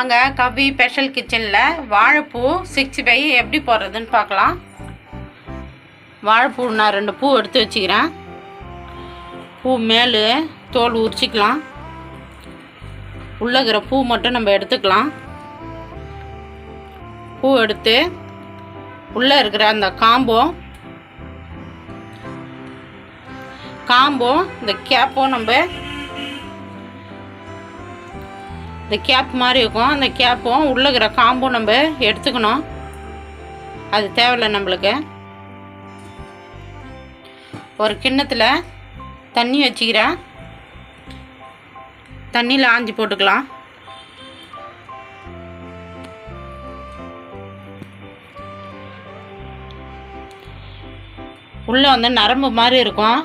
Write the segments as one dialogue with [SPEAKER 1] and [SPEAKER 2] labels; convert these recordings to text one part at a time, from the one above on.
[SPEAKER 1] வாங்க கவி ஸ்பெஷல் கிச்சனில் வாழைப்பூ 65 எப்படி போடுறதுன்னு பார்க்கலாம். வாழைப்பூ நான் 2 பூ எடுத்து வச்சுக்கிறேன். பூ மேலே தோல் உரிச்சிக்கலாம். உள்ளே இருக்கிற பூ மட்டும் நம்ம எடுத்துக்கலாம். பூ எடுத்து உள்ளே இருக்கிற அந்த காம்பும் இந்த கேப்பும் நம்ம இந்த கேப் மாதிரி இருக்கும். அந்த கேப்பும் உள்ளே இருக்கிற காம்பும் நம்ம எடுத்துக்கணும். அது தேவையில்லை நம்மளுக்கு. ஒரு கிண்ணத்தில் தண்ணி வச்சுக்கிறேன். தண்ணியில் ஆஞ்சி போட்டுக்கலாம். உள்ளே வந்து நரம்பு மாதிரி இருக்கும்.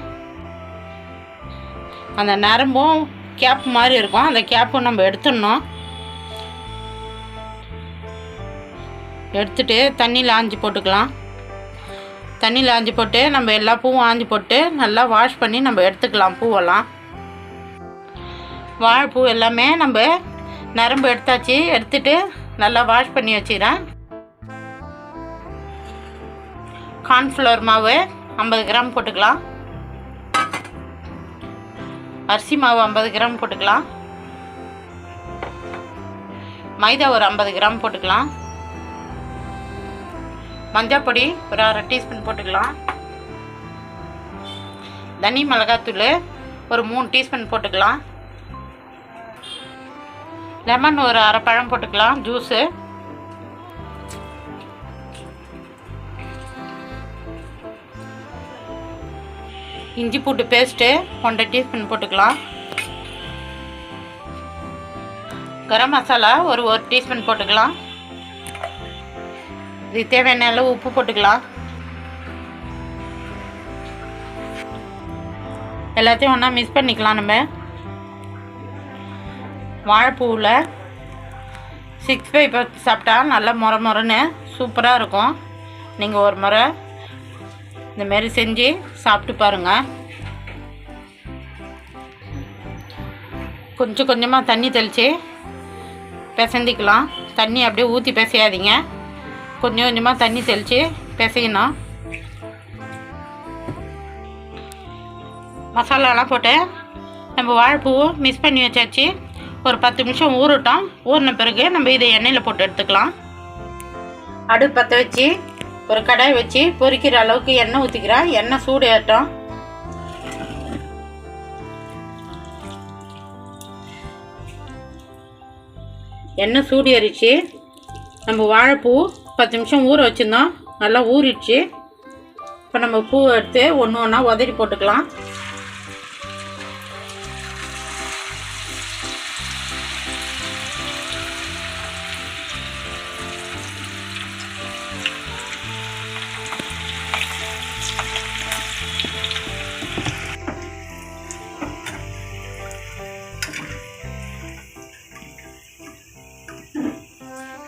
[SPEAKER 1] அந்த நரம்பும் கேப் மாதிரி இருக்கும். அந்த கேப்பும் நம்ம எடுத்துடணும். எடுத்துட்டு தண்ணியில் ஆஞ்சி போட்டுக்கலாம். தண்ணியில் ஆஞ்சி போட்டு நம்ம எல்லா பூவும் ஆஞ்சி போட்டு நல்லா வாஷ் பண்ணி நம்ம எடுத்துக்கலாம். பூவெல்லாம் வாழைப்பூ எல்லாமே நம்ம நரம்பு எடுத்தாச்சு. எடுத்துட்டு நல்லா வாஷ் பண்ணி வச்சுக்கிறேன். கார்ன்ஃப்ளவர் மாவு 50 கிராம் போட்டுக்கலாம். அரிசி மாவு 50 கிராம் போட்டுக்கலாம். மைதா ஒரு 50 கிராம் போட்டுக்கலாம். மஞ்சள் பொடி ஒரு 1/2 டீஸ்பூன் போட்டுக்கலாம். தனி மிளகாத்தூள் ஒரு 3 டீஸ்பூன் போட்டுக்கலாம். லெமன் ஒரு 1/2 பழம் போட்டுக்கலாம், ஜூஸு. இஞ்சி பூண்டு பேஸ்ட்டு 1/2 டீஸ்பூன் போட்டுக்கலாம். கரம் மசாலா ஒரு 1 டீஸ்பூன் போட்டுக்கலாம். இது தேவையான அளவு உப்பு போட்டுக்கலாம். எல்லாத்தையும் ஒன்றா மிக்ஸ் பண்ணிக்கலாம். நம்ம வாழைப்பூவில் 65 சாப்பிட்டா நல்லா மொரன்னு சூப்பராக இருக்கும். நீங்கள் ஒரு முறை இந்தமாரி செஞ்சு சாப்பிட்டு பாருங்கள். கொஞ்சம் கொஞ்சமாக தண்ணி தெளித்து பிசைஞ்சிக்கலாம். தண்ணி அப்படியே ஊற்றி பிசையாதீங்க. கொஞ்சம் கொஞ்சமாக தண்ணி தெளித்து பிசையணும். மசாலாலாம் போட்டு நம்ம வாழைப்பூவை மிக்ஸ் பண்ணி வச்சாச்சு. ஒரு 10 நிமிஷம் ஊறட்டும். ஊறின பிறகு நம்ம இதை எண்ணெயில் போட்டு எடுத்துக்கலாம். அடுப்பு பற்ற வச்சு ஒரு கடாய் வச்சு பொரிக்கிற அளவுக்கு எண்ணெய் ஊற்றிக்கிறேன். எண்ணெய் சூடு ஏறட்டும். எண்ணெய் சூடு ஏறிச்சு. நம்ம வாழைப்பூ 10 நிமிஷம் ஊற வச்சுருந்தோம். நல்லா ஊறிடுச்சு. இப்போ நம்ம பூவை எடுத்து ஒன்று ஒன்றா உதறி போட்டுக்கலாம்.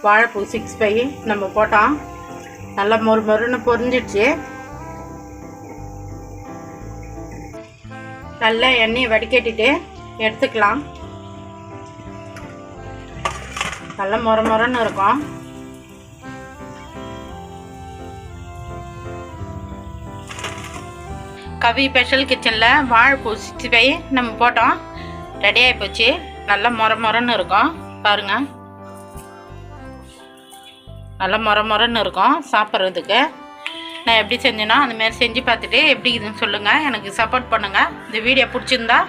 [SPEAKER 1] வாழைப்பூ 65 நம்ம போட்டோம். நல்லா மொறுன்னு பொரிஞ்சிடுச்சு. நல்லா எண்ணெயை வடிகட்டிட்டு எடுத்துக்கலாம். நல்லா மொறுன்னு இருக்கும். கவி ஸ்பெஷல் கிச்சனில் வாழைப்பூ 65 நம்ம போட்டோம். ரெடி ஆகி போச்சு. நல்லா மொறுன்னு இருக்கும். பாருங்கள், நல்லா மொறுன்னு இருக்கும் சாப்பிட்றதுக்கு. நான் எப்படி செஞ்சேன்னா அந்தமாரி செஞ்சு பார்த்துட்டு எப்படி இதுன்னு சொல்லுங்கள். எனக்கு சப்போர்ட் பண்ணுங்கள். இந்த வீடியோ பிடிச்சிருந்தா